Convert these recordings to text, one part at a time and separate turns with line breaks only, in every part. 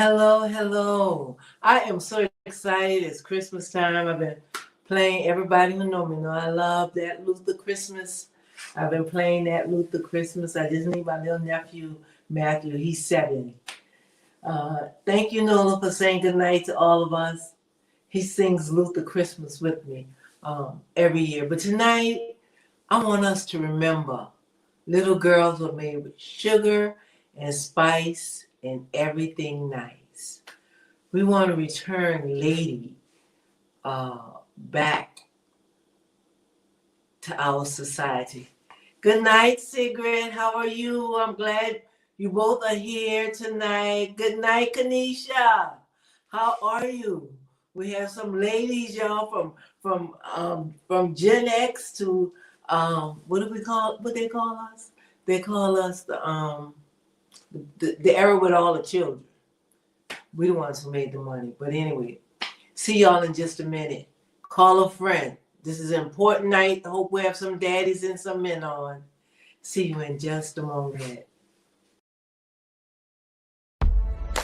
Hello, hello. I am so excited. It's Christmas time. I've been playing, everybody who know me know I love that Luther Christmas. I've been playing that Luther Christmas. I just need my little nephew, Matthew. He's 7. Thank you, Nola, for saying goodnight to all of us. He sings Luther Christmas with me every year. But tonight, I want us to remember little girls were made with sugar and spice and everything nice. We want to return Lady back to our society. Good night, Sigrid. How are you? I'm glad you both are here tonight. Good night, Kanisha. How are you? We have some ladies, y'all, from Gen X to what do we call? What they call us? They call us the era with all the children. We the ones who made the money. But anyway, see y'all in just a minute. Call a friend. This is an important night. I hope we have some daddies and some men on. See you in just a moment.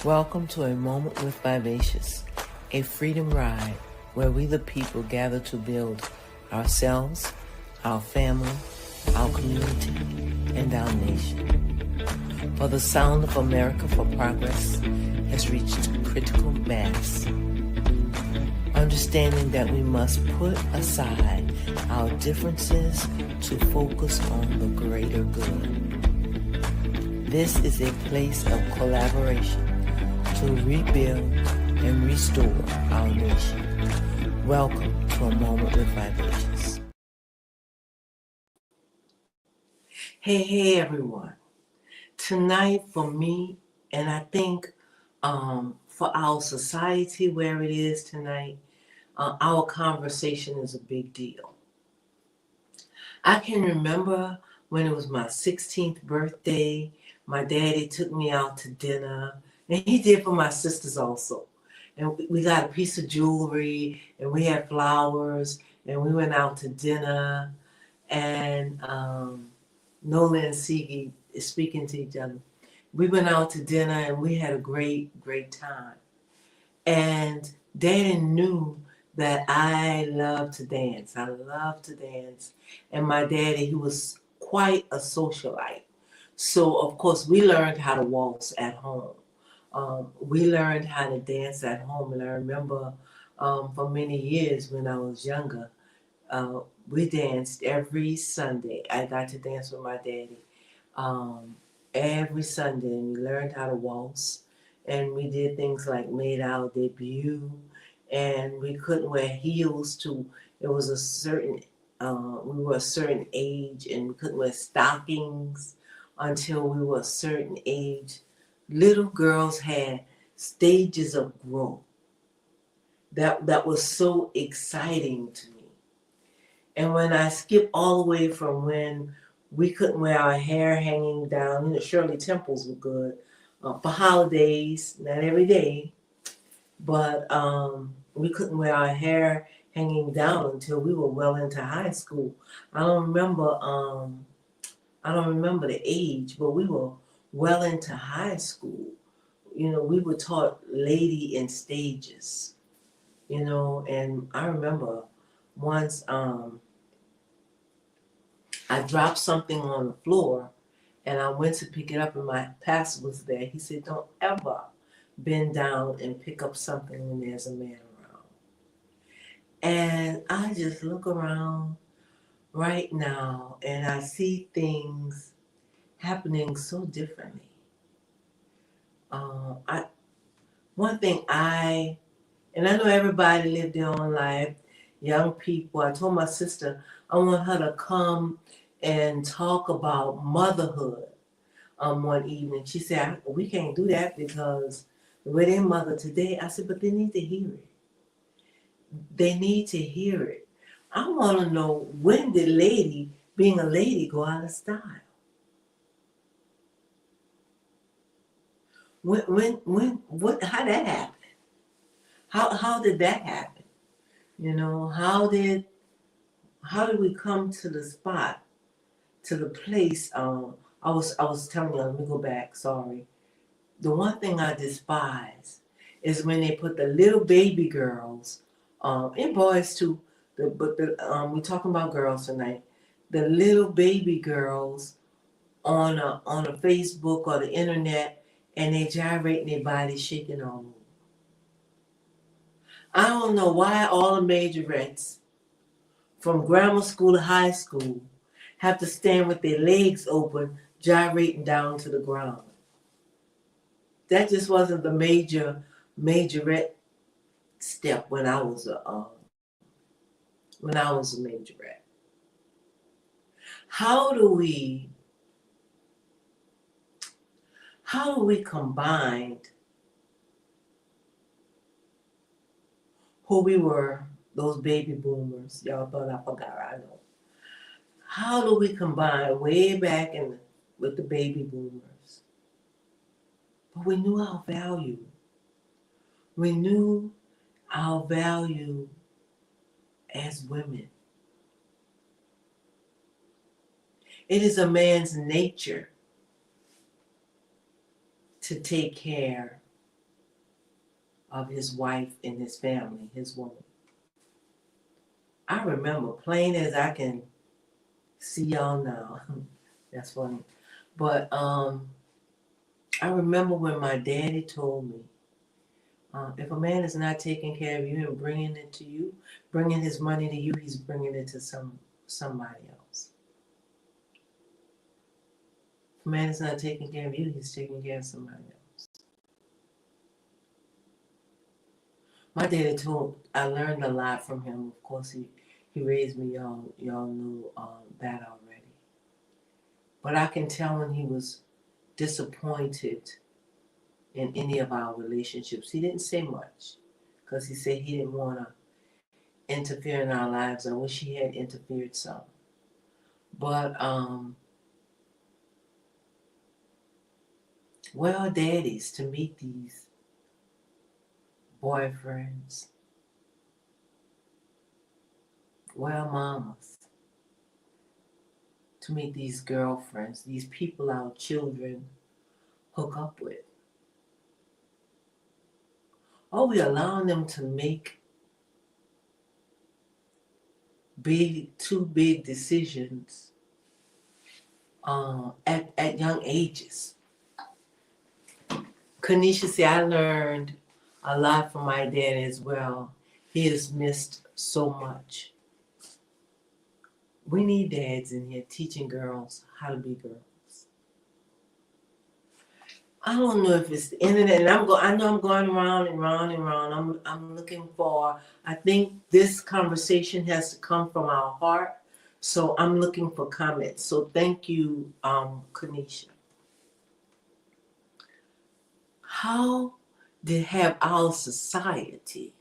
Welcome to A Moment with Vivacious, a freedom ride where we the people gather to build ourselves, our family, our community, and our nation. For the sound of America for Progress has reached critical mass. Understanding that we must put aside our differences to focus on the greater good. This is a place of collaboration to rebuild and restore our nation. Welcome to A Moment with Vivacious. Hey everyone. Tonight for me, and I think for our society where it is tonight, our conversation is a big deal. I can remember when it was my 16th birthday, my daddy took me out to dinner, and he did for my sisters also. And we got a piece of jewelry, and we had flowers, and we went out to dinner, and Nola and Sigi is speaking to each other. We went out to dinner, and we had a great, great time. And Daddy knew that I love to dance. I love to dance. And my daddy, he was quite a socialite. So, of course, we learned how to waltz at home. We learned how to dance at home. And I remember for many years when I was younger, we danced every Sunday. I got to dance with my daddy every Sunday. And we learned how to waltz. And we did things like made our debut, and we couldn't wear heels it was a certain, we were a certain age, and we couldn't wear stockings until we were a certain age. Little girls had stages of growth. That was so exciting to me. And when I skip all the way from when we couldn't wear our hair hanging down, Shirley Temples were good, for holidays, not every day, but we couldn't wear our hair hanging down until we were well into high school. I don't remember the age, but we were well into high school. We were taught lady in stages, and I remember once I dropped something on the floor, and I went to pick it up, and my pastor was there. He said, "Don't ever bend down and pick up something when there's a man around." And I just look around right now, and I see things happening so differently. One thing and I know everybody lived their own life, young people. I told my sister I want her to come and talk about motherhood one evening. She said, "We can't do that because the way they mother today." I said, "But they need to hear it. They need to hear it." I want to know, when did being a lady, go out of style? How that happened? How did that happen? How did we come to the spot, to the place? I was telling you, let me go back, sorry. The one thing I despise is when they put the little baby girls, and boys too, we're talking about girls tonight, the little baby girls on a Facebook or the internet, and they gyrating their body, shaking all over. I don't know why all the majorettes from grammar school to high school have to stand with their legs open, gyrating down to the ground. That just wasn't the majorette step when I was a majorette. How do we combine who we were, those baby boomers? Y'all thought I forgot, I know. How do we combine way back with the baby boomers? But we knew our value. We knew our value as women. It is a man's nature to take care of his wife and his family, his woman. I remember, plain as I can see y'all now. That's funny. But I remember when my daddy told me, if a man is not taking care of you and bringing it to you, bringing his money to you, he's bringing it to somebody else. If a man is not taking care of you, he's taking care of somebody else. My daddy I learned a lot from him. Of course, he raised me, y'all knew that already. But I can tell when he was disappointed in any of our relationships. He didn't say much because he said he didn't want to interfere in our lives. I wish he had interfered some. But, well, daddies, to meet these boyfriends, well, mamas, to meet these girlfriends, these people our children hook up with. Are we allowing them to make two big decisions at young ages? Kanisha said, I learned a lot from my dad as well. He has missed so much. We need dads in here teaching girls how to be girls. I don't know if it's the internet, and I know I'm going round and round and round. I'm looking for. I think this conversation has to come from our heart, so I'm looking for comments. So thank you, Kanisha. How have our society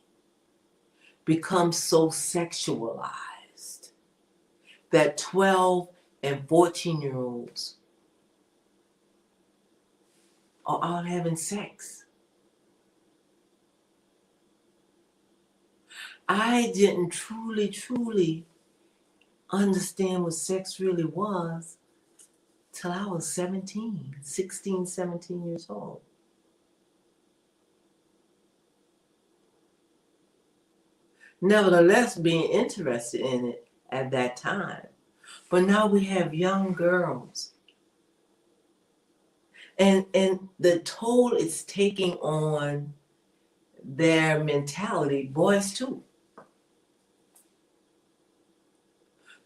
become so sexualized that 12 and 14-year-olds are out having sex? I didn't truly understand what sex really was till I was 16, 17 years old. Nevertheless, being interested in it at that time. But now we have young girls. And the toll it's taking on their mentality, boys too.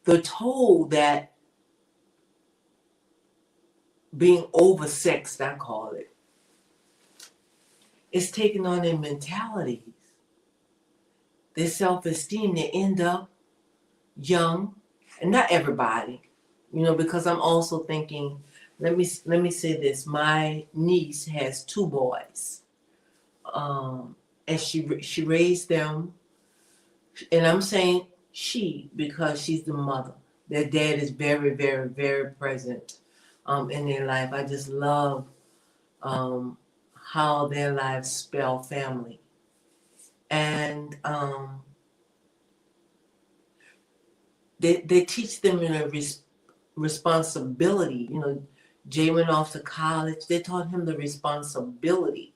The toll that being oversexed, I call it, is taking on their mentalities, their self-esteem. They end up young, and not everybody, because I'm also thinking, let me say this. My niece has two boys, and she raised them, and I'm saying she because she's the mother. Their dad is very, very, very present in their life. I just love how their lives spell family. And they teach them in a responsibility, Jay went off to college. They taught him the responsibility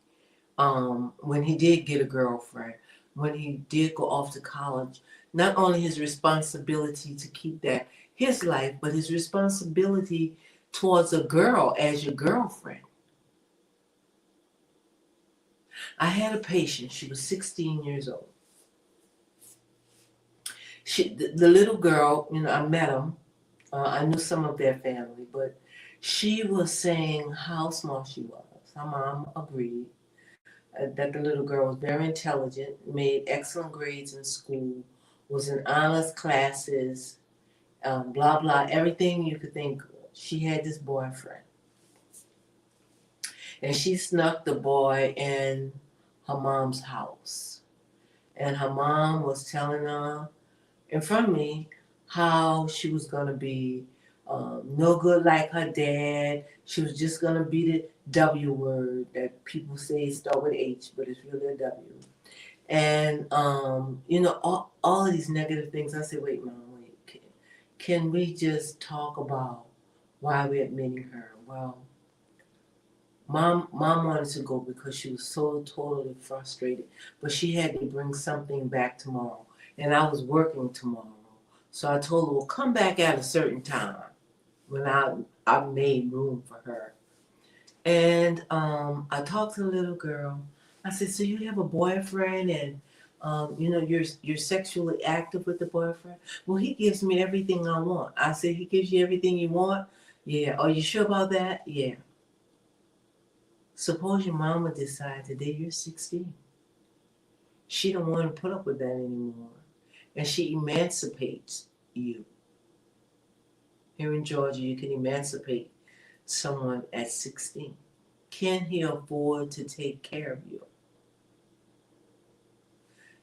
when he did get a girlfriend, when he did go off to college. Not only his responsibility to keep that his life, but his responsibility towards a girl as your girlfriend. I had a patient. She was 16 years old. The little girl, I met them. I knew some of their family, but she was saying how smart she was. Her mom agreed that the little girl was very intelligent, made excellent grades in school, was in honors classes, blah, blah, everything you could think of. She had this boyfriend. And she snuck the boy in her mom's house. And her mom was telling her in front of me how she was going to be no good like her dad. She was just going to be the W word that people say start with H, but it's really a W. And, all of these negative things. I said, wait, Mom, wait. Can we just talk about why we're admitting her? Well, Mom wanted to go because she was so totally frustrated, but she had to bring something back tomorrow, and I was working tomorrow. So I told her, well, come back at a certain time when I made room for her. And I talked to the little girl. I said, so you have a boyfriend and you're sexually active with the boyfriend? Well, he gives me everything I want. I said, he gives you everything you want? Yeah. Are you sure about that? Yeah. Suppose your mama decides today you're 16. She don't want to put up with that anymore. And she emancipates you. Here in Georgia, you can emancipate someone at 16. Can he afford to take care of you?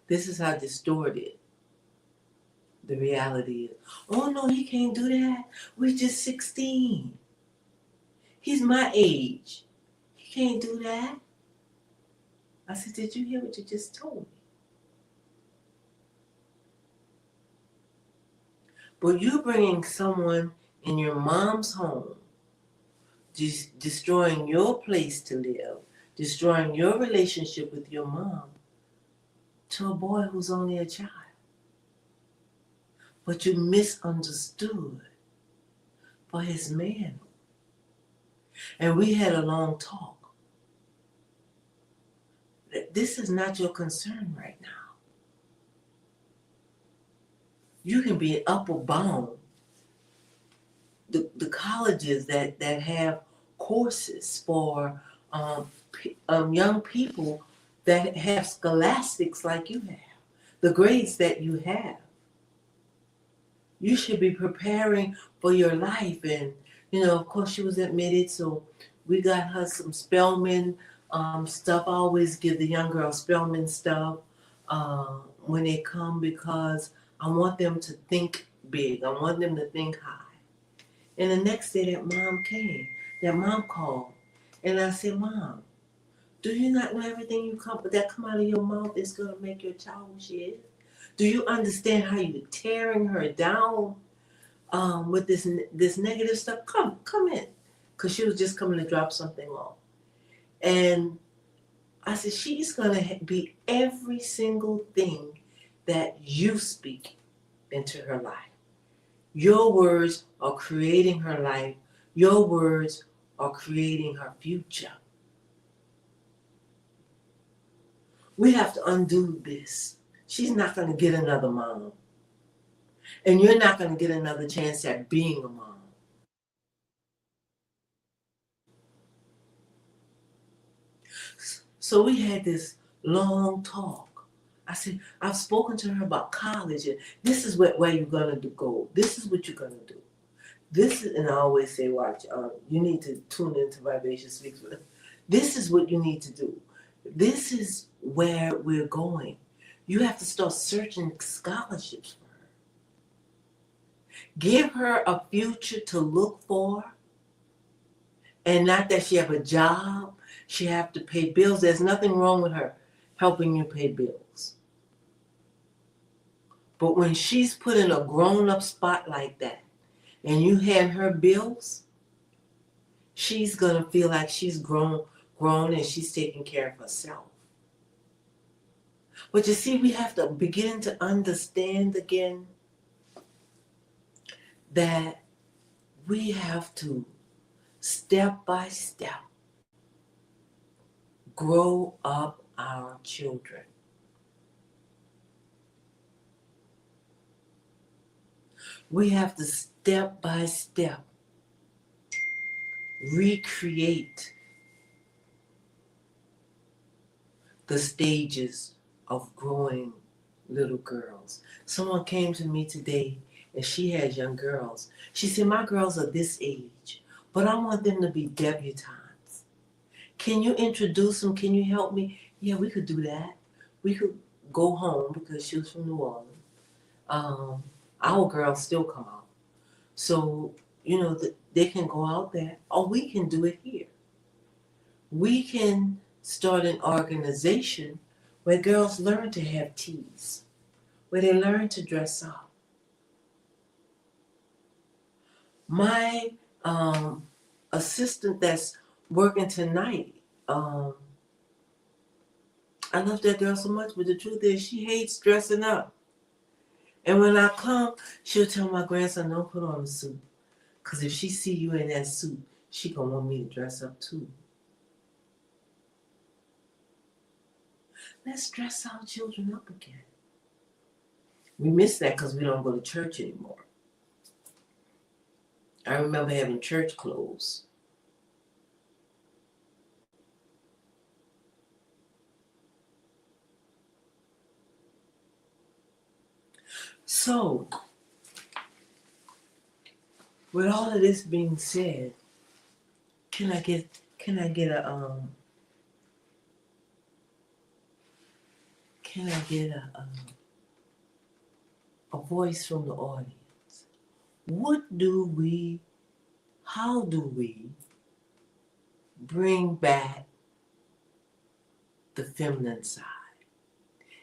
This is how distorted the reality is. Oh no, he can't do that. We're just 16. He's my age. He can't do that. I said, did you hear what you just told me? But you bringing someone in your mom's home, destroying your place to live, destroying your relationship with your mom to a boy who's only a child. But you misunderstood for his man. And we had a long talk. This is not your concern right now. You can be up or bound. The colleges that have courses for young people that have scholastics like you have, the grades that you have. You should be preparing for your life. And, of course, she was admitted, so we got her some Spelman stuff. I always give the young girls Spelman stuff when they come because I want them to think big. I want them to think high. And the next day that mom called. And I said, Mom, do you not know everything that come out of your mouth is going to make your child who she is? Do you understand how you're tearing her down with this negative stuff? Come in. Because she was just coming to drop something off. And I said, she's going to be every single thing that you speak into her life. Your words are creating her life. Your words are creating her future. We have to undo this. She's not going to get another mom. And you're not going to get another chance at being a mom. So we had this long talk. I said, I've spoken to her about college, and this is where you're going to go. This is what you're going to do. And I always say, watch, you need to tune into Vivacious Speaks. This is what you need to do. This is where we're going. You have to start searching scholarships for her. Give her a future to look for, and not that she have a job, she have to pay bills. There's nothing wrong with her helping you pay bills. But when she's put in a grown-up spot like that, and you hand her bills, she's gonna feel like she's grown and she's taking care of herself. But you see, we have to begin to understand again that we have to step by step grow up our children. We have to step by step recreate the stages of growing little girls. Someone came to me today and she has young girls. She said, my girls are this age, but I want them to be debutantes. Can you introduce them? Can you help me? Yeah, we could do that. We could go home because she was from New Orleans. Our girls still come out. So, they can go out there or we can do it here. We can start an organization where girls learn to have teas, where they learn to dress up. My assistant that's working tonight, I love that girl so much, but the truth is she hates dressing up. And when I come, she'll tell my grandson, don't put on a suit. Because if she see you in that suit, she gonna want me to dress up too. Let's dress our children up again. We miss that because we don't go to church anymore. I remember having church clothes. So, with all of this being said, can I get a voice from the audience? How do we bring back the feminine side?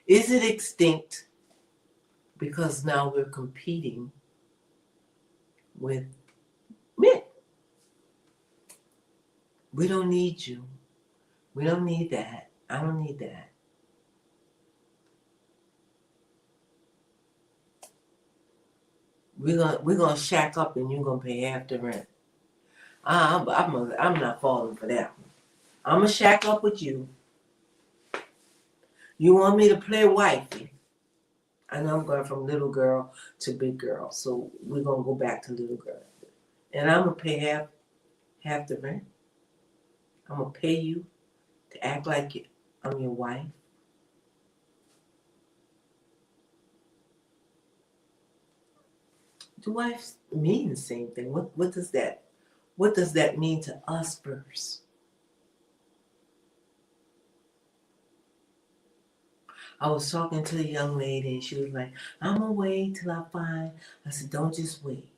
Is it extinct because now we're competing with men? We don't need you. We don't need that. I don't need that. We're gonna shack up and you're gonna pay half the rent. I'm not falling for that one. I'm gonna shack up with you. You want me to play wifey? I know I'm going from little girl to big girl, so we're gonna go back to little girl. And I'm gonna pay half the rent. I'm gonna pay you to act like I'm your wife. Do wives mean the same thing? What does that mean to us first? I was talking to a young lady and she was like, I'm gonna wait till I find. I said, don't just wait.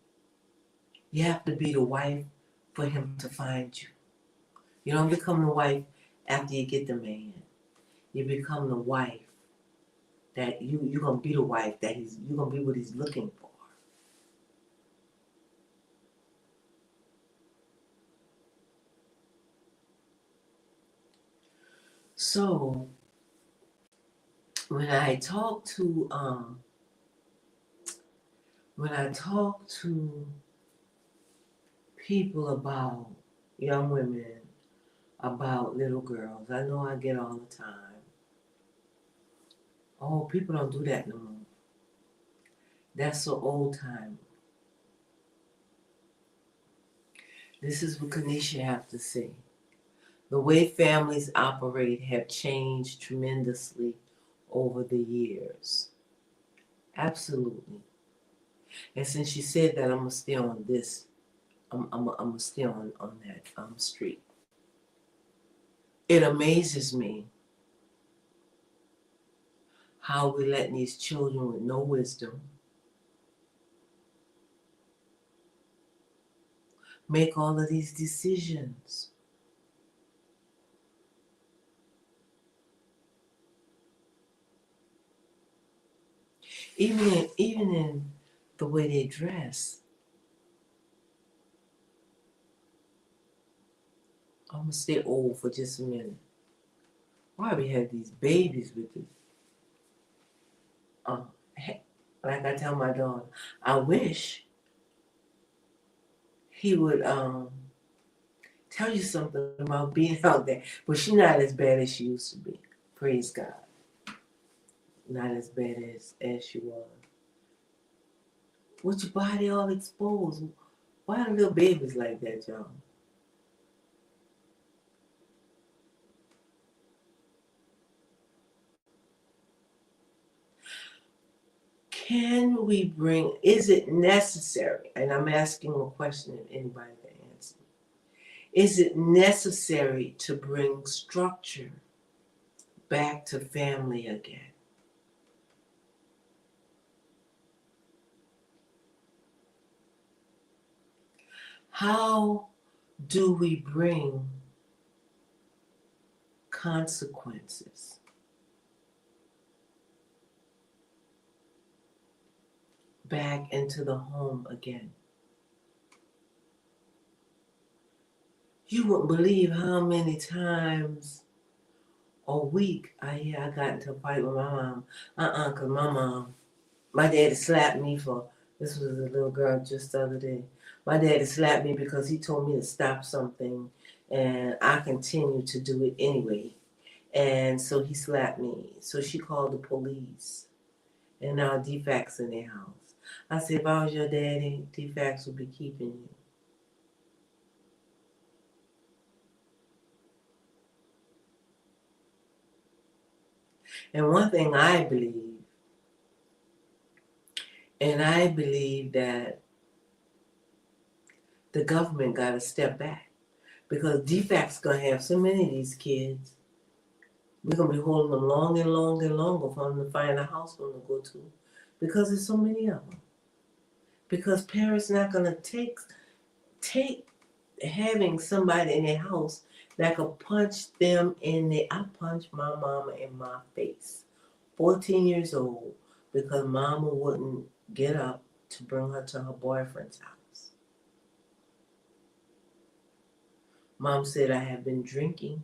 You have to be the wife for him to find you. You don't become the wife after you get the man. You become the wife that you're gonna be the wife that you're gonna be what he's looking for. So when I talk to people about young women, about little girls, I know I get all the time, oh, people don't do that no more. That's so old time. This is what Kanisha have to say. The way families operate have changed tremendously over the years. Absolutely. And since she said that, I'm gonna stay on this. I'm gonna stay on that street. It amazes me how we let these children with no wisdom make all of these decisions. Even in the way they dress. I'm gonna stay old for just a minute. Why we have these babies with this? Uh, like I tell my daughter, I wish he would tell you something about being out there. But she's not as bad as she used to be. Praise God. Not as bad as she was. With your body all exposed. Why are little babies like that, y'all? Can we bring, is it necessary? And I'm asking a question if anybody can answer. Is it necessary to bring structure back to family again? How do we bring consequences back into the home again? You wouldn't believe how many times a week I got into a fight with my mom. Cause my daddy slapped me for, this was a little girl just the other day. My daddy slapped me because he told me to stop something and I continued to do it anyway. And so he slapped me. So she called the police. And now defects in their house. I said, if I was your daddy, defects would be keeping you. And one thing I believe, and I believe that the government got to step back because defects going to have so many of these kids. We're going to be holding them long and long and longer for them to find a house for them to go to because there's so many of them. Because parents not going to take having somebody in their house that could punch them in the, I punched my mama in my face, 14 years old, because mama wouldn't get up to bring her to her boyfriend's house. Mom said, I have been drinking.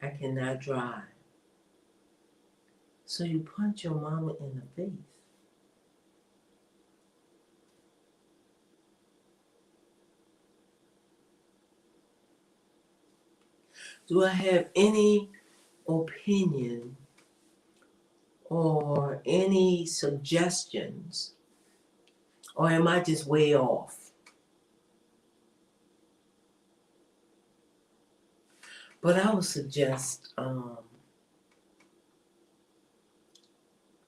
I cannot drive. So you punch your mama in the face. Do I have any opinion or any suggestions? Or am I just way off? But I would suggest,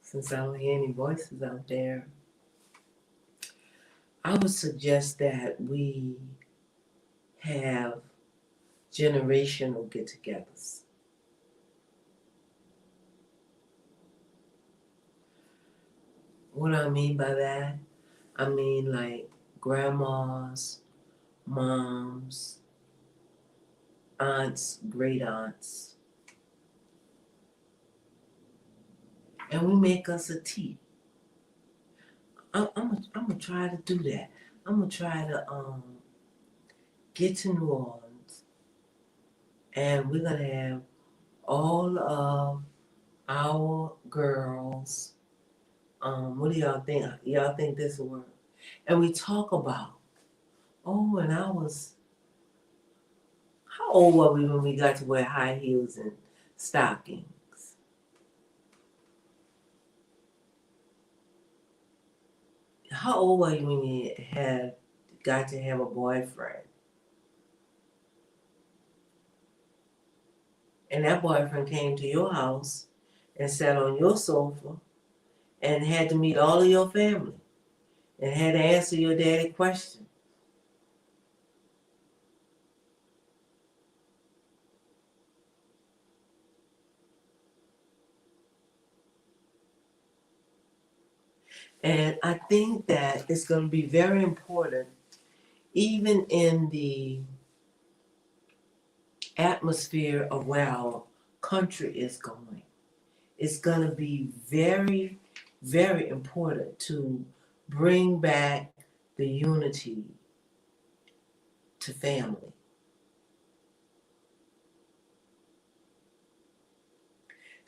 since I don't hear any voices out there, I would suggest that we have generational get-togethers. What I mean by that, I mean like grandmas, moms, aunts, great aunts, and we make us a tea. I'm gonna try to do that. I'm gonna try to get to New Orleans, and we're gonna have all of our girls. What do y'all think? Y'all think this will work? And we talk about, oh, and I was, how old were we when we got to wear high heels and stockings? How old were you when you had got to have a boyfriend? And that boyfriend came to your house and sat on your sofa and had to meet all of your family and had to answer your daddy question. And I think that it's going to be very important, even in the atmosphere of where our country is going. It's going to be very, very important to bring back the unity to family.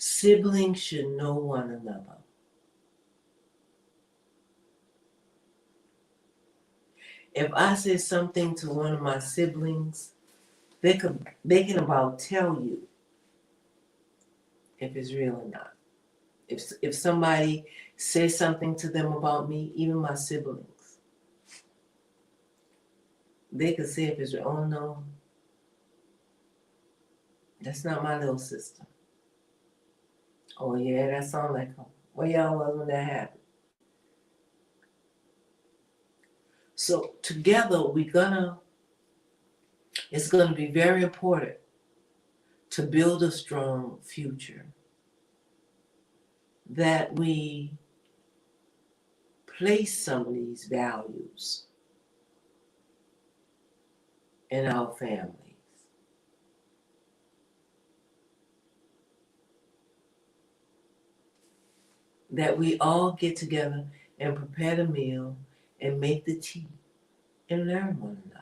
Siblings should know one another. If I say something to one of my siblings, they can about tell you if it's real or not. If somebody says something to them about me, even my siblings, they can say if it's real. Oh no, that's not my little sister. Oh yeah, that sounds like her. Where y'all was when that happened? So together it's gonna be very important to build a strong future, that we place some of these values in our families. That we all get together and prepare the meal and make the tea and learn one another.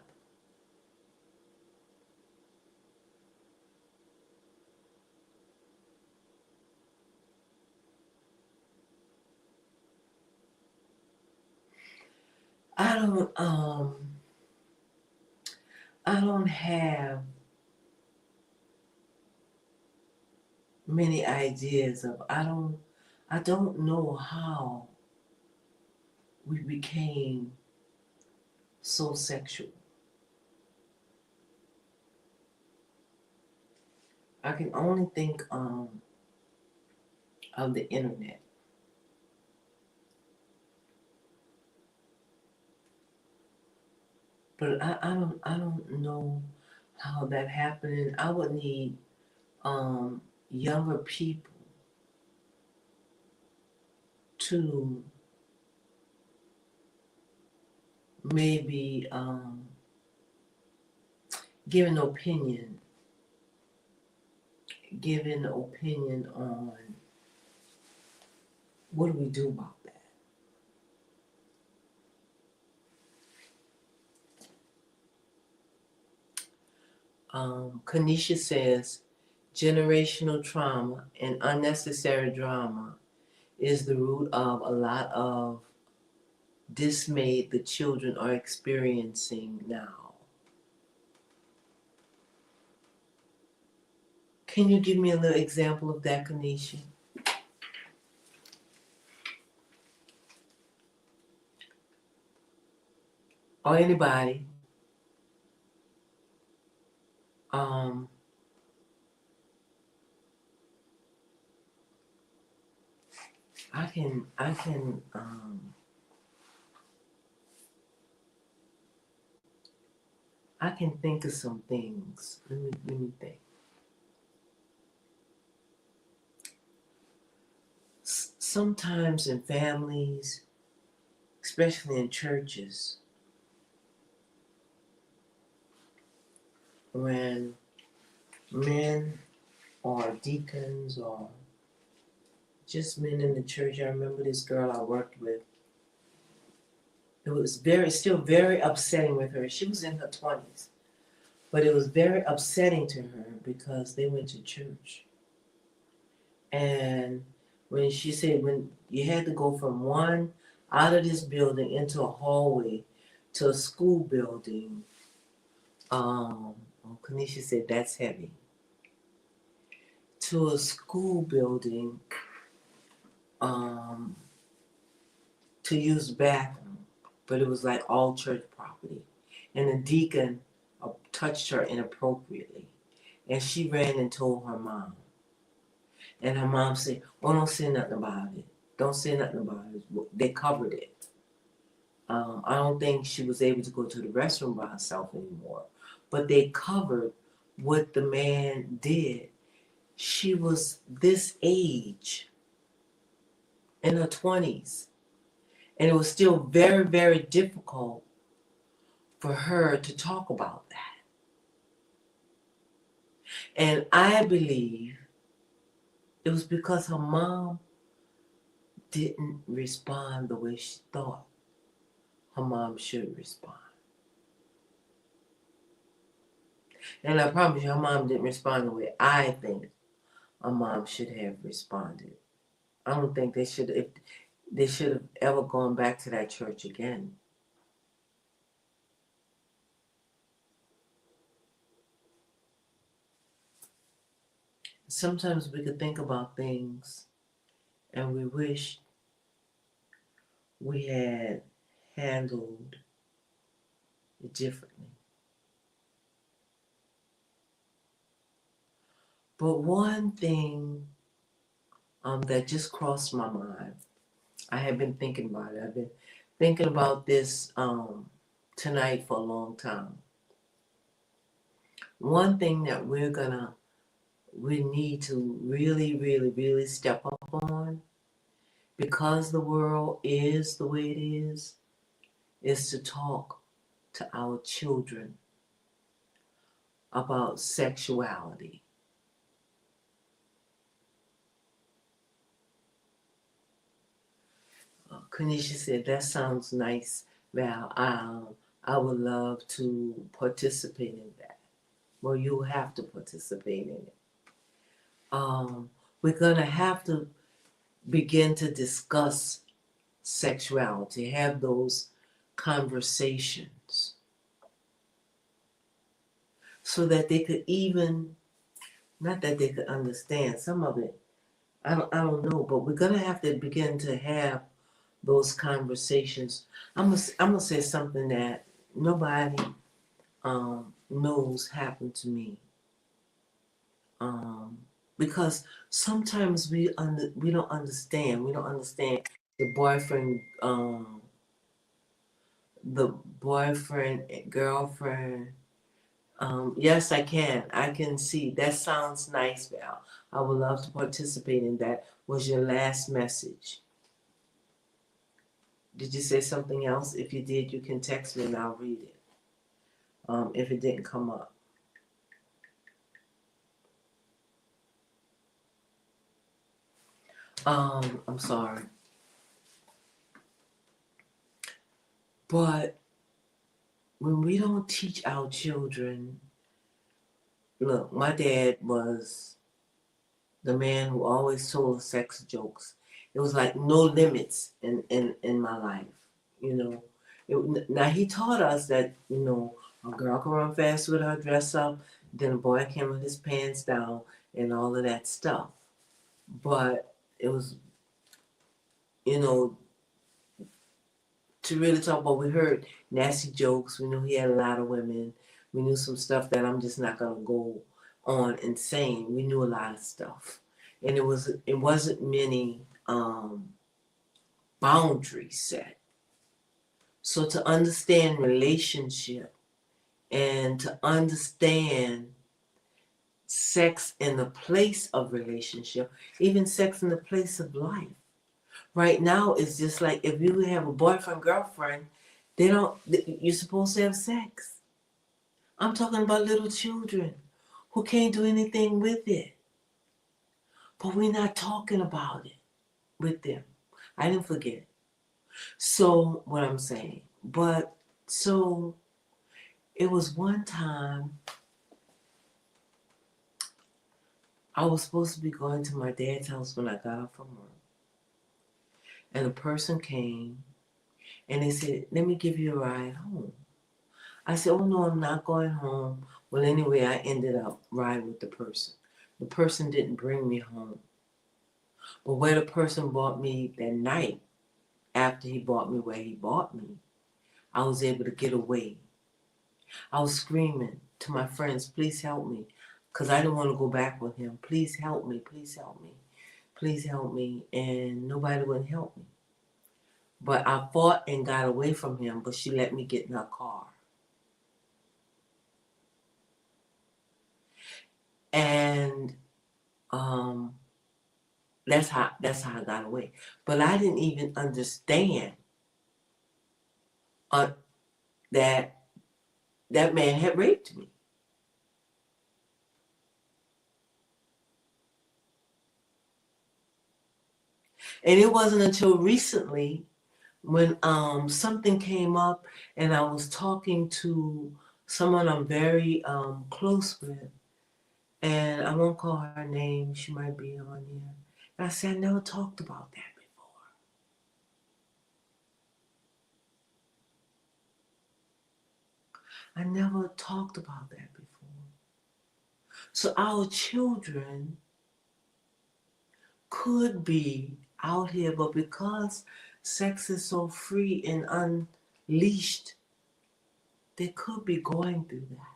I don't have many ideas of I don't know how we became so sexual. I can only think of the internet. But I don't know how that happened. And I would need younger people to maybe give an opinion on what do we do about that. Kanisha says generational trauma and unnecessary drama is the root of a lot of dismay the children are experiencing now. Can you give me a little example of that, Kanisha? Or anybody? Um, I can think of some things. Let me think. Sometimes in families, especially in churches, when men or deacons or just men in the church, I remember this girl I worked with. It was still very upsetting with her. She was in her 20s, but it was very upsetting to her because they went to church. And when she said when you had to go from one out of this building into a hallway to a school building, Kanisha said that's heavy. To a school building, to use the bathroom, but it was like all church property. And the deacon touched her inappropriately. And she ran and told her mom. And her mom said, oh, don't say nothing about it. Don't say nothing about it. They covered it. I don't think she was able to go to the restroom by herself anymore. But they covered what the man did. She was this age, in her 20s. And it was still very, very difficult for her to talk about that. And I believe it was because her mom didn't respond the way she thought her mom should respond. And I promise you, her mom didn't respond the way I think a mom should have responded. I don't think they should have ever gone back to that church again. Sometimes we could think about things and we wish we had handled it differently. But one thing that just crossed my mind, I have been thinking about it. I've been thinking about this tonight for a long time. One thing that we need to really, really, really step up on, because the world is the way it is to talk to our children about sexuality. Kanisha said, that sounds nice, Val. I would love to participate in that. Well, you'll have to participate in it. We're going to have to begin to discuss sexuality, have those conversations so that they could even, not that they could understand some of it, I don't know, but we're going to have to begin to have those conversations. I'm gonna say something that nobody knows happened to me. Because sometimes we don't understand. We don't understand the boyfriend, girlfriend. Yes, I can. I can see. That sounds nice, Val. I would love to participate in that. Was your last message? Did you say something else? If you did, you can text me and I'll read it. If it didn't come up. I'm sorry. But when we don't teach our children, look, my dad was the man who always told sex jokes. It was like no limits in my life, you know. Now he taught us that, you know, a girl can run fast with her dress up, then a boy can with his pants down and all of that stuff. But it was, you know, to really talk about, we heard nasty jokes. We knew he had a lot of women. We knew some stuff that I'm just not gonna go on and saying. We knew a lot of stuff, and it wasn't many boundaries set. So to understand relationship and to understand sex in the place of relationship, even sex in the place of life. Right now, it's just like if you have a boyfriend, girlfriend, you're supposed to have sex. I'm talking about little children who can't do anything with it. But we're not talking about it with them. I didn't forget. So, what I'm saying. So, it was one time I was supposed to be going to my dad's house when I got off from work. And a person came and they said, let me give you a ride home. I said, oh no, I'm not going home. Well, anyway, I ended up riding with the person. The person didn't bring me home. But where the person brought me that night, after he brought me where he brought me, I was able to get away. I was screaming to my friends, please help me. Because I didn't want to go back with him. Please help me, please help me, please help me. And nobody would help me. But I fought and got away from him, but she let me get in her car. And that's how I got away. But I didn't even understand that man had raped me. And it wasn't until recently when something came up and I was talking to someone I'm very close with, And I won't call her name. She might be on here. And I said, I never talked about that before. I never talked about that before. So our children could be out here, but because sex is so free and unleashed, they could be going through that.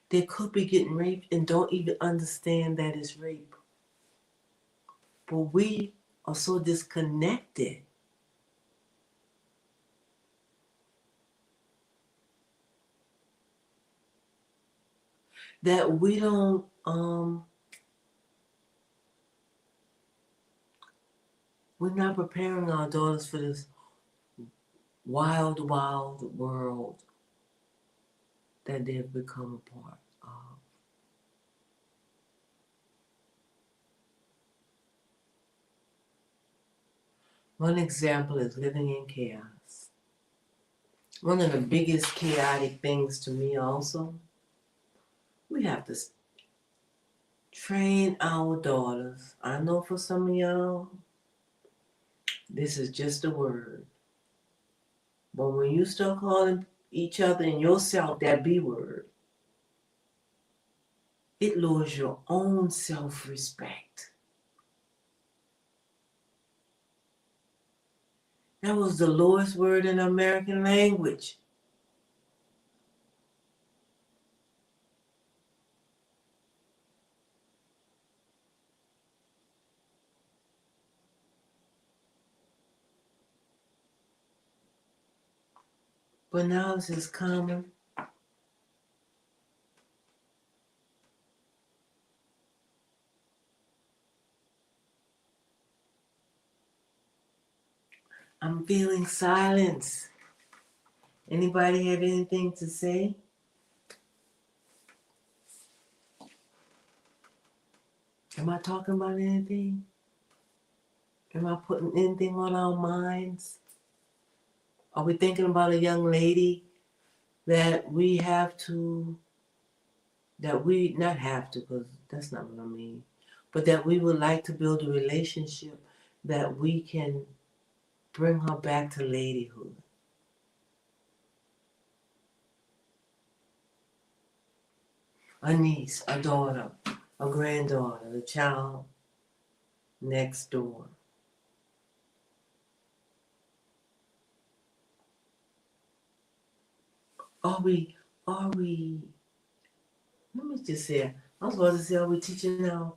They could be getting raped and don't even understand that it's rape. But we are so disconnected that we don't we're not preparing our daughters for this wild, wild world that they've become a part of. One example is living in chaos. One of the biggest chaotic things to me also, we have to train our daughters. I know for some of y'all, this is just a word. But when you start calling each other and yourself that B word, it lowers your own self-respect. That was the lowest word in American language. But now it's as common. I'm feeling silence. Anybody have anything to say? Am I talking about anything? Am I putting anything on our minds? Are we thinking about a young lady that we have to, that we not have to, because that's not what I mean, but that we would like to build a relationship that we can bring her back to ladyhood? A niece, a daughter, a granddaughter, a child next door. Are we, let me just say, I was about to say, are we teaching our,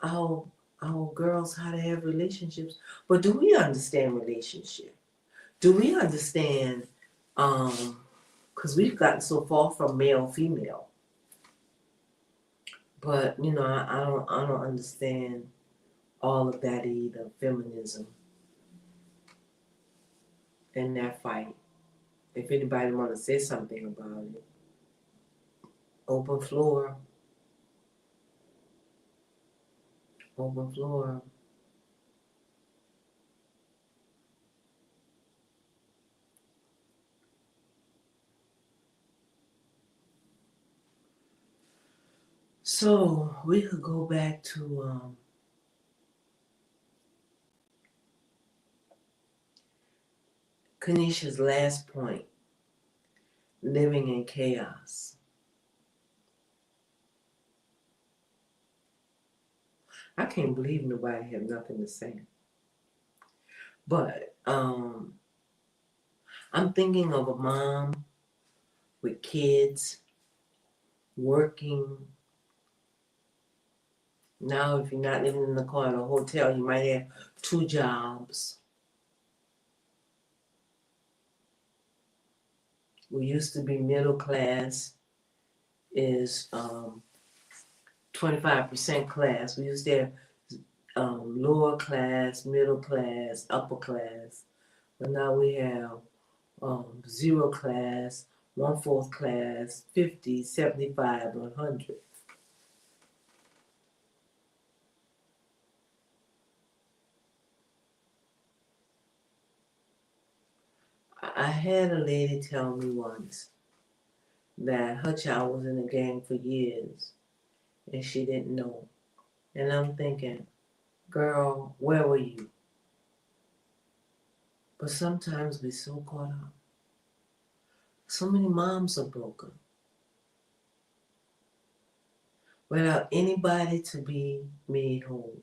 our girls how to have relationships? But do we understand relationship? Do we understand, because we've gotten so far from male, female. But, I don't understand all of that either, feminism and that fight. If anybody want to say something about it, open floor, open floor. So we could go back to Kanisha's last point, living in chaos. I can't believe nobody have nothing to say. But I'm thinking of a mom with kids working. Now, if you're not living in the car in a hotel, you might have 2 jobs. We used to be middle class is 25% class. We used to have lower class, middle class, upper class. But now we have 0 class, 1/4 class, 50, 75, 100. I had a lady tell me once that her child was in the gang for years, and she didn't know. And I'm thinking, girl, where were you? But sometimes we're so caught up. So many moms are broken without anybody to be made whole.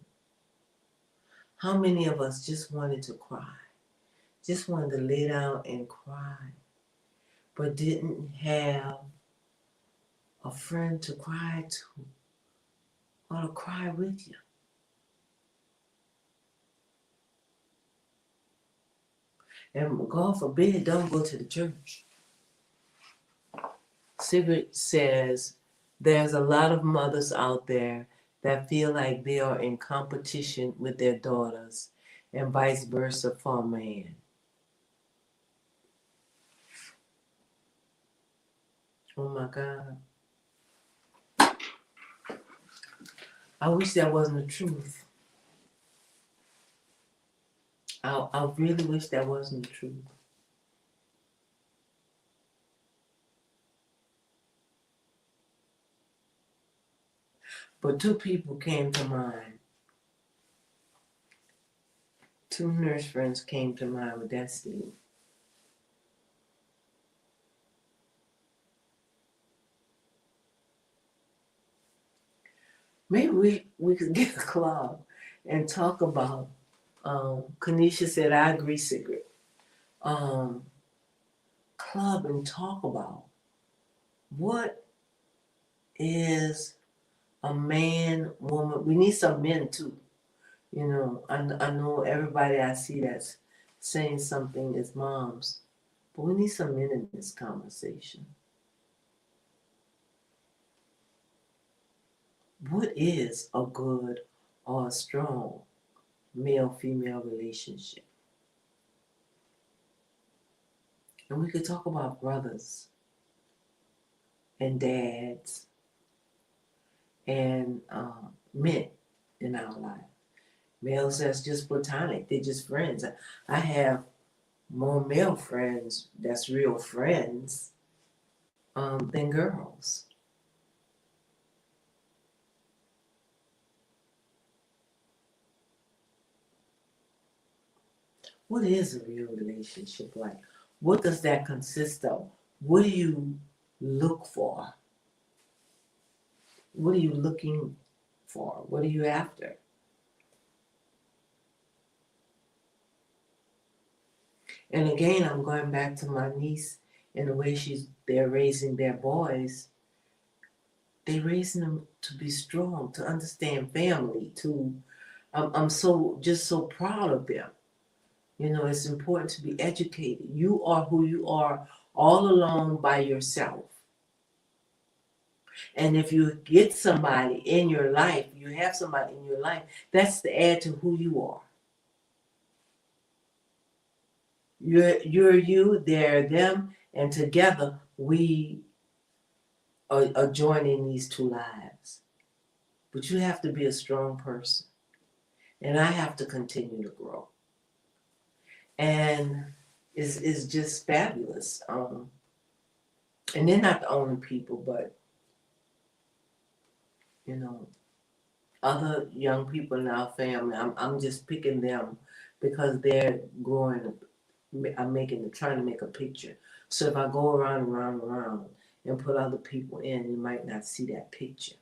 How many of us just wanted to cry? Just wanted to lay down and cry, but didn't have a friend to cry to or to cry with you. And God forbid, don't go to the church. Sigrid says there's a lot of mothers out there that feel like they are in competition with their daughters and vice versa for a man. Oh my God. I wish that wasn't the truth. I really wish that wasn't the truth. But two people came to mind. Two nurse friends came to mind with that statement. Maybe we could get a club and talk about, Kanisha said, I agree, Sigrid. Club and talk about what is a man, woman. We need some men too. You know, I know everybody I see that's saying something is moms, but we need some men in this conversation. What is a good or a strong male-female relationship? And we could talk about brothers and dads and men in our life. Males that's just platonic, they're just friends. I have more male friends that's real friends than girls. What is a real relationship like? What does that consist of? What do you look for? What are you looking for? What are you after? And again, I'm going back to my niece and the way they're raising their boys. They're raising them to be strong, to understand family, I'm so proud of them. You know, it's important to be educated. You are who you are all alone by yourself. And if you get somebody in your life, you have somebody in your life, that's to add to who you are. You're you, they're them, and together we are joining these two lives. But you have to be a strong person. And I have to continue to grow. And it's just fabulous. And they're not the only people, but you know, other young people in our family, I'm just picking them because they're growing. I'm trying to make a picture. So if I go around and put other people in, you might not see that picture.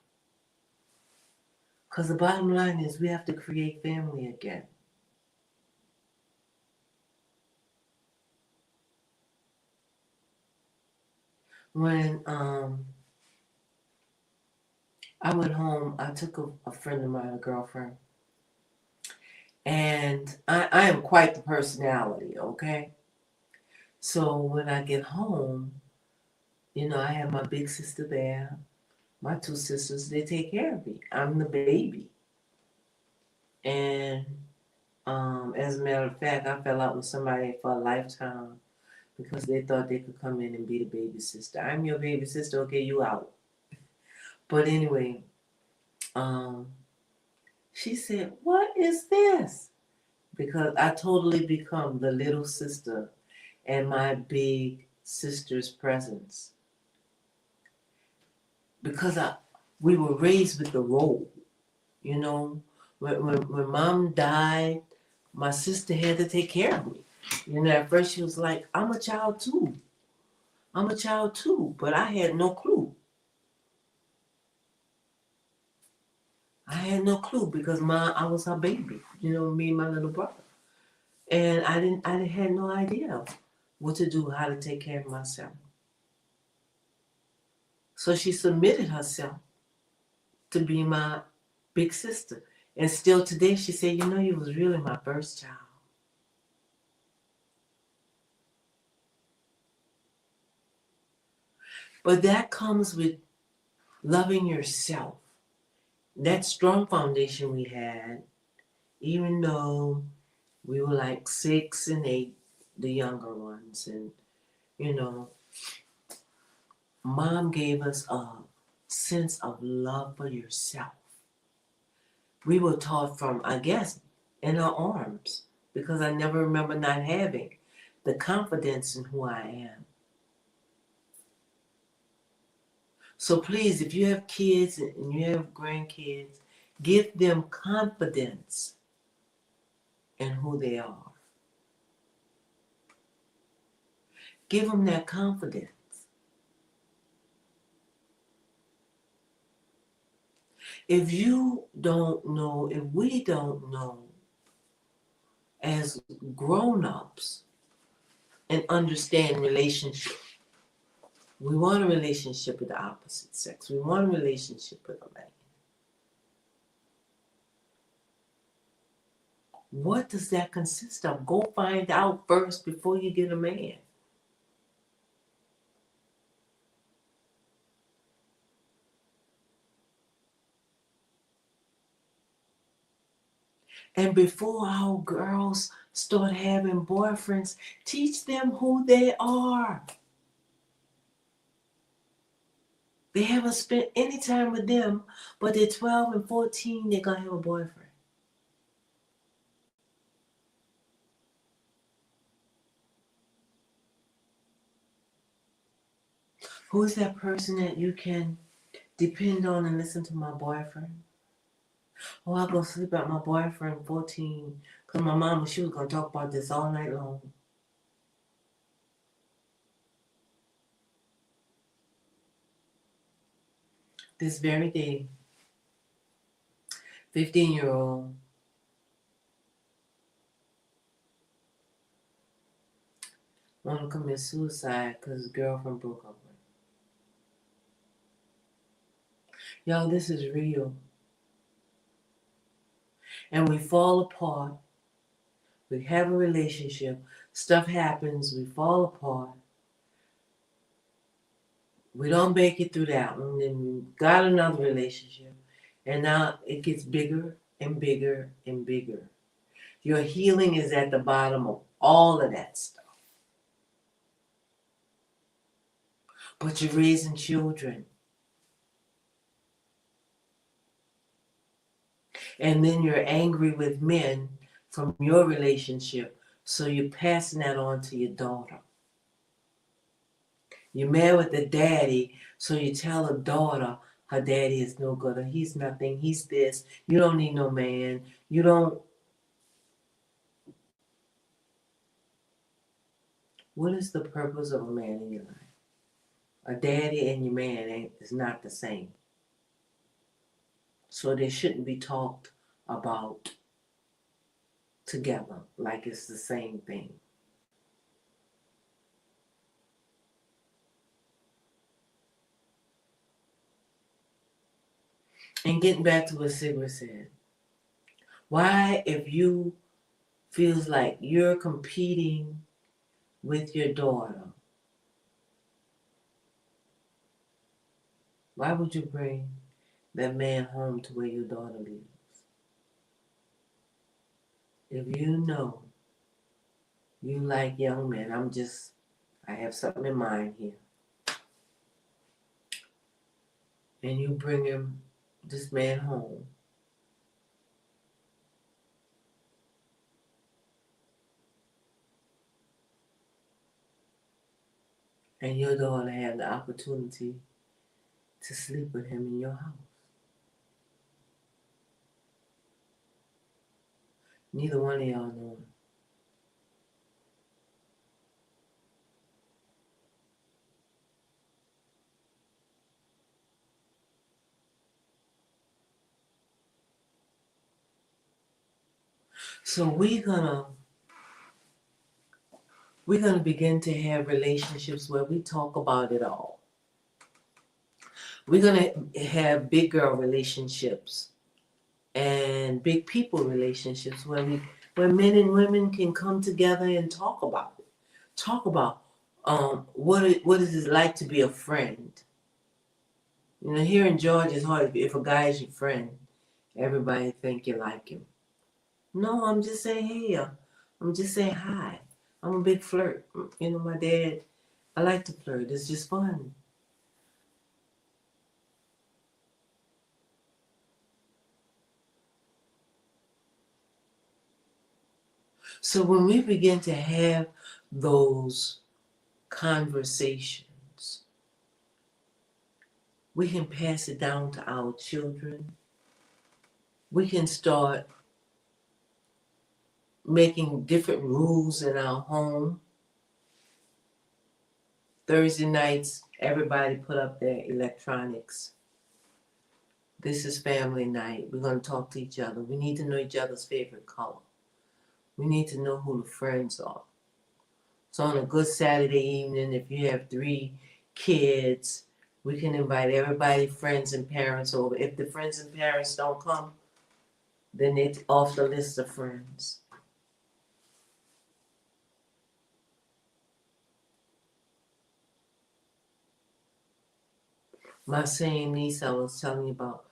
Because the bottom line is we have to create family again. When I went home, I took a friend of mine, a girlfriend, and I am quite the personality, okay? So when I get home, you know, I have my big sister there. My two sisters, they take care of me. I'm the baby. And as a matter of fact, I fell out with somebody for a lifetime because they thought they could come in and be the baby sister. I'm your baby sister, okay, you out. But anyway, she said, what is this? Because I totally become the little sister and my big sister's presence. Because we were raised with the role, you know. When mom died, my sister had to take care of me. You know, at first she was like, I'm a child too. I'm a child too. But I had no clue. I had no clue because I was her baby, you know, me and my little brother. And I had no idea what to do, how to take care of myself. So she submitted herself to be my big sister. And still today she said, you know, you was really my first child. But that comes with loving yourself. That strong foundation we had, even though we were like 6 and 8, the younger ones, and you know, mom gave us a sense of love for yourself. We were taught from, I guess, in our arms, because I never remember not having the confidence in who I am. So please, if you have kids and you have grandkids, give them confidence in who they are. Give them that confidence. If you don't know, if we don't know as grown-ups and understand relationship, we want a relationship with the opposite sex. We want a relationship with a man. What does that consist of? Go find out first before you get a man. And before our girls start having boyfriends, teach them who they are. They haven't spent any time with them, but they're 12 and 14, they're going to have a boyfriend. Who is that person that you can depend on and listen to? My boyfriend? Oh, I'll go sleep at my boyfriend 14. Because my mama, she was going to talk about this all night long. This very day, 15-year-old want to commit suicide because his girlfriend broke up with him. Y'all, this is real. And we fall apart. We have a relationship. Stuff happens. We fall apart. We don't make it through that one. Then we got another relationship. And now it gets bigger and bigger and bigger. Your healing is at the bottom of all of that stuff. But you're raising children. And then you're angry with men from your relationship. So you're passing that on to your daughter. You're mad with the daddy, so you tell a daughter her daddy is no good, or he's nothing, he's this, you don't need no man, you don't. What is the purpose of a man in your life? A daddy and your man is not the same. So they shouldn't be talked about together like it's the same thing. And getting back to what Sigrid said, why, if you feels like you're competing with your daughter, why would you bring that man home to where your daughter lives? If you know you like young men, I have something in mind here, and you bring this man home, and your daughter have the opportunity to sleep with him in your house. Neither one of y'all know him. So we're gonna begin to have relationships where we talk about it all. We're gonna have big girl relationships and big people relationships where men and women can come together and talk about it. Talk about what is it like to be a friend. You know, here in Georgia, it's hard if a guy is your friend. Everybody think you like him. No, I'm just saying hey. I'm just saying hi. I'm a big flirt. You know, my dad, I like to flirt. It's just fun. So when we begin to have those conversations, we can pass it down to our children. We can start making different rules in our home. Thursday nights, everybody put up their electronics. This is family night. We're going to talk to each other. We need to know each other's favorite color. We need to know who the friends are. So on a good Saturday evening, if you have 3 kids, we can invite everybody, friends and parents over. If the friends and parents don't come, then it's off the list of friends. My same niece I was telling you about,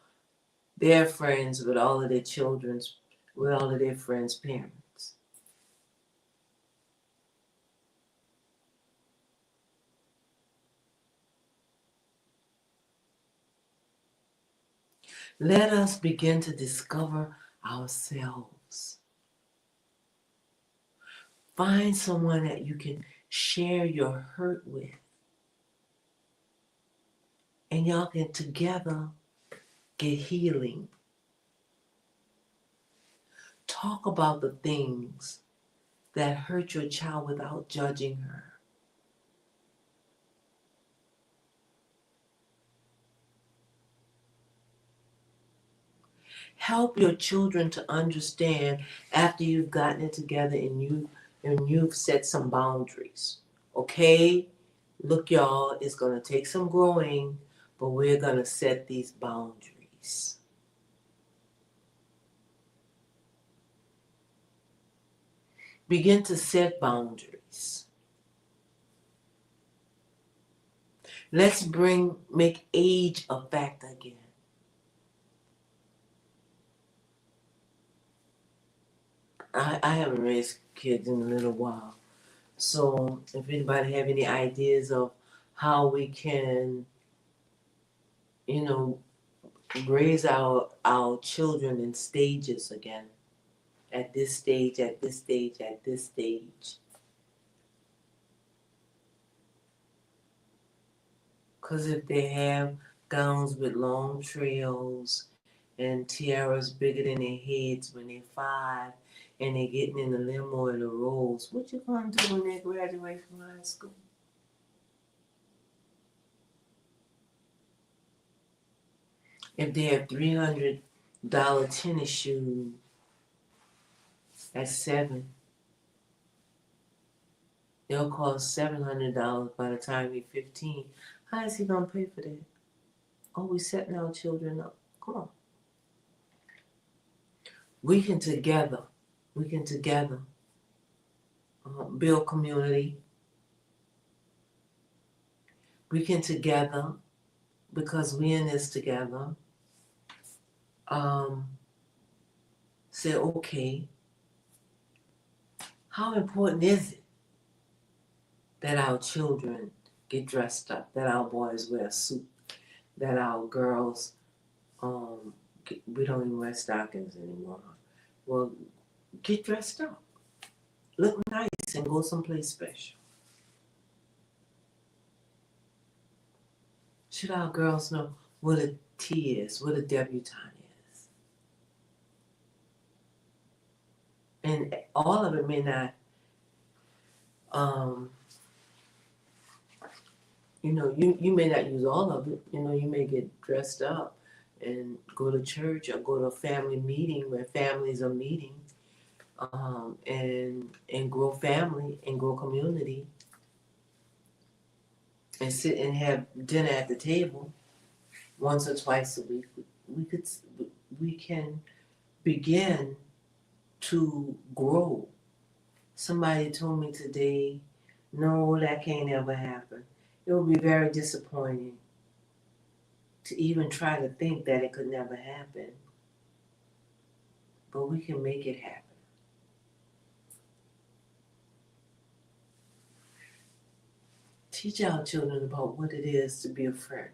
they're friends with all of their children's, with all of their friends' parents. Let us begin to discover ourselves. Find someone that you can share your hurt with. And y'all can together get healing. Talk about the things that hurt your child without judging her. Help your children to understand after you've gotten it together and you've set some boundaries. Okay? Look, y'all, it's going to take some growing, but we're going to set these boundaries. Begin to set boundaries. Let's make age a factor again. I haven't raised kids in a little while. So if anybody have any ideas of how we can, you know, raise our children in stages again. At this stage, at this stage, at this stage. Because if they have gowns with long trails and tiaras bigger than their heads when they're 5 and they're getting in the limo or the rolls, what you gonna do when they graduate from high school? If they have $300 tennis shoes at 7, they'll cost $700 by the time he's 15. How is he gonna pay for that? Oh, we setting our children up. Come on. We can together build community. We can together, because we in this together, say, okay, how important is it that our children get dressed up, that our boys wear a suit, that our girls, we don't even wear stockings anymore. Well, get dressed up, look nice, and go someplace special. Should our girls know, what a T is, what a debutante is. And all of it may not, you may not use all of it. You may get dressed up and go to church or go to a family meeting where families are meeting, and grow family and grow community and sit and have dinner at the table once or twice a week. We can begin to grow. Somebody told me today, no, that can't ever happen. It would be very disappointing to even try to think that it could never happen. But we can make it happen. Teach our children about what it is to be a friend.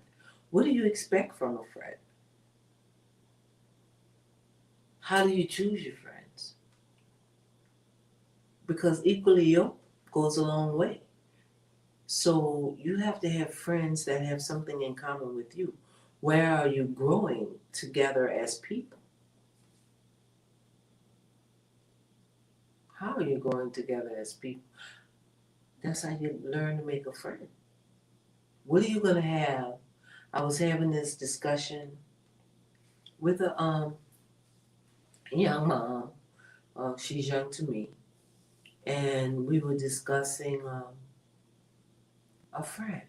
What do you expect from a friend? How do you choose your friends? Because equally yoked goes a long way. So you have to have friends that have something in common with you. Where are you growing together as people? How are you growing together as people? That's how you learn to make a friend. What are you going to have? I was having this discussion with a young mom. She's young to me. And we were discussing a friend.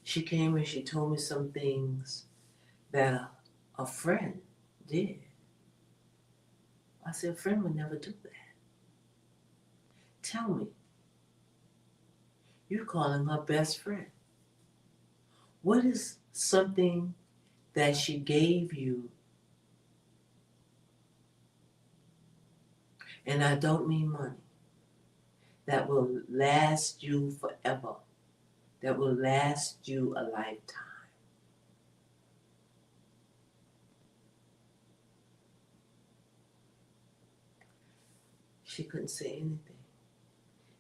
She came and she told me some things that a friend did. I said, a friend would never do that. Tell me, you're calling her best friend. What is something that she gave you? And I don't mean money. That will last you forever. That will last you a lifetime. She couldn't say anything.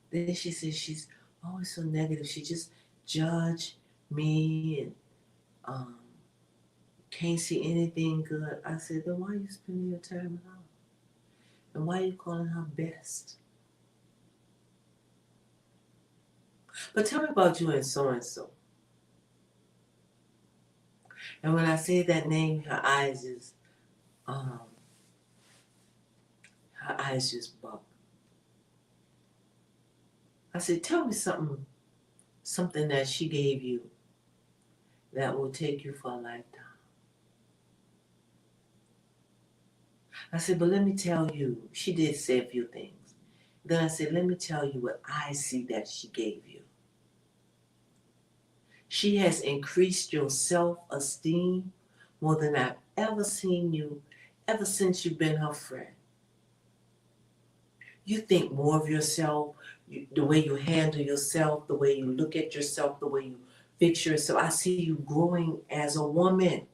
Then she said she's always so negative. She just judged me and can't see anything good. I said, then why are you spending your time with her? And why are you calling her best? But tell me about you and so. And when I say that name, her eyes just buck. I said, tell me something that she gave you that will take you for a lifetime. I said, but let me tell you, she did say a few things. Then I said, let me tell you what I see that she gave you. She has increased your self-esteem more than I've ever seen you, ever since you've been her friend. You think more of yourself, the way you handle yourself, the way you look at yourself, the way you fix yourself. I see you growing as a woman.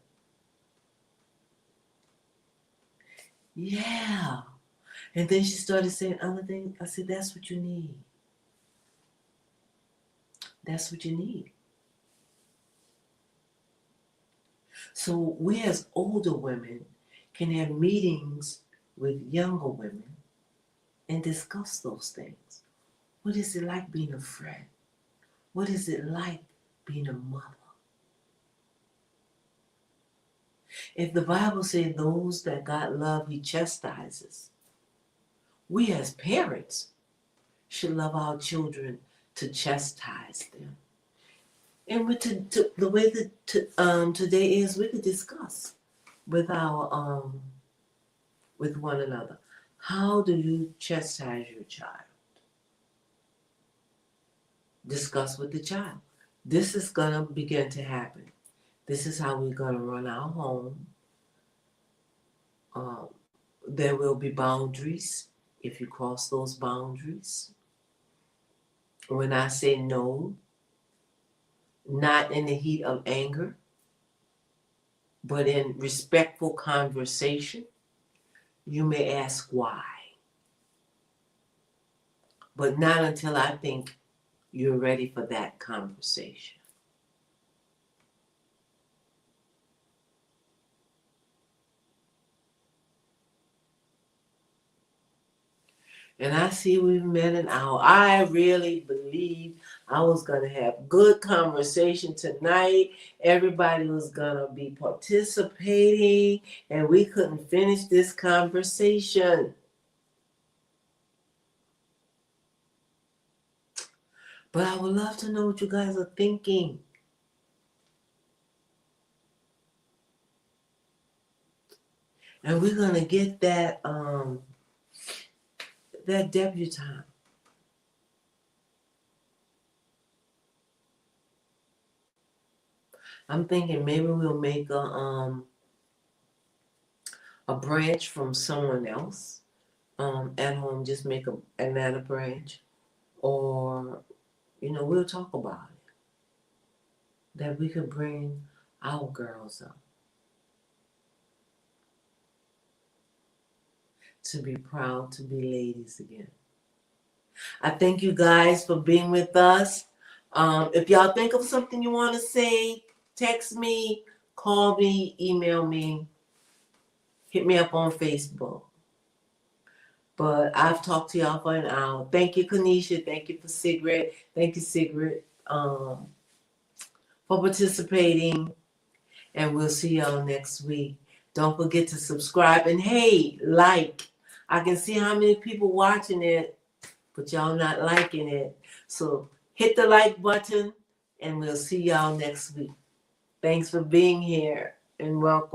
Yeah. And then she started saying other things. I said, that's what you need. That's what you need. So we as older women can have meetings with younger women and discuss those things. What is it like being a friend? What is it like being a mother? If the Bible says those that God love, he chastises, we as parents should love our children to chastise them. And the way that today is, we could discuss with our with one another. How do you chastise your child? Discuss with the child. This is gonna begin to happen. This is how we're gonna run our home. There will be boundaries if you cross those boundaries. When I say no, not in the heat of anger, but in respectful conversation, you may ask why. But not until I think you're ready for that conversation. And I see we've met an hour. I really believe I was going to have good conversation tonight. Everybody was going to be participating, and we couldn't finish this conversation. But I would love to know what you guys are thinking. And we're going to get that debutante. I'm thinking maybe we'll make a branch from someone else at home. Just make another branch, or we'll talk about it. That we could bring our girls up to be proud to be ladies again. I thank you guys for being with us. If y'all think of something you want to say, text me, call me, email me, hit me up on Facebook. But I've talked to y'all for an hour. Thank you, Kanisha. Thank you for Sigrid. Thank you, Sigrid, for participating. And we'll see y'all next week. Don't forget to subscribe. And hey, like. I can see how many people watching it, but y'all not liking it. So hit the like button, and we'll see y'all next week. Thanks for being here, and welcome.